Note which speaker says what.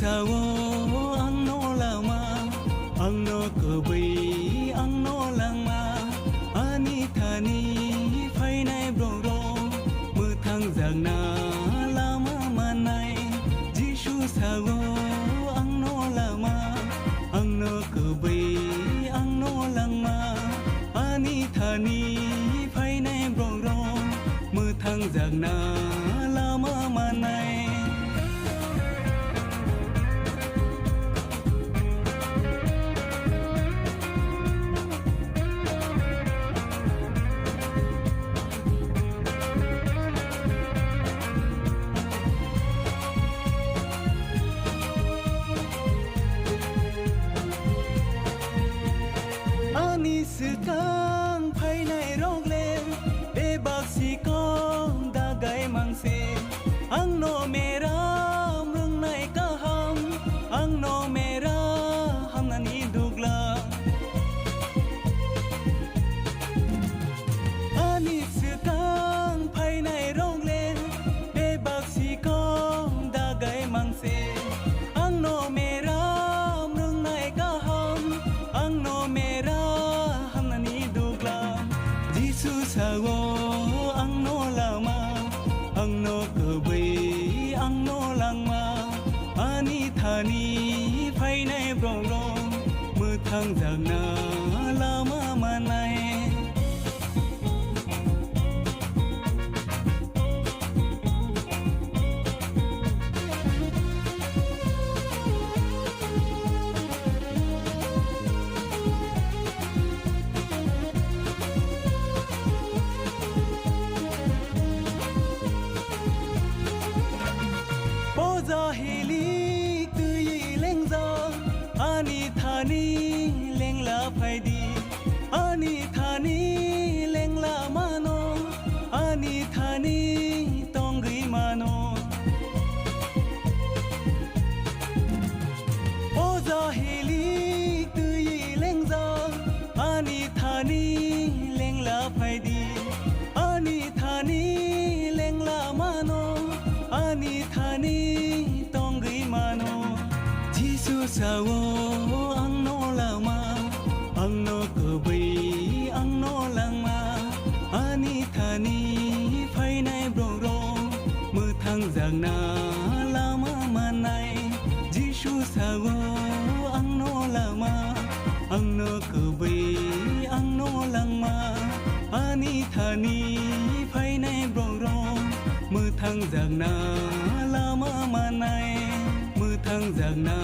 Speaker 1: sawo angno lama angno kubai angno langma ani thani phainai broro muthang jangna lama manai jisu sawo angno lama angno kubai angno langma ani thani phainai broro muthang jangna lama manai Sekang phainai rogle bebak sikong dagai mangse angno mera mrungnai kaham angno mera hamnani dugla ani sekang phainai rogle bebak sikong dagai mangse angno mera mrungnai kaham angno mera sawo angno lama angno kubai angno langma ani thani phainai broro muthang jangna lama manai Jahili tui lengza ani thani lengla phaidi ani thani lengla mano ani thani tongi mano o jahili tui lengza ani thani lengla phaidi ani thani lengla mano ani thani tongi mano jisu sawo angno lama angno kubai angno langma ani thani phainai broro muthang jangna lama manai jisu sawo angno lama angno kubai angno langma ani thani phainai broro muthang jangna lama manai muthang jangna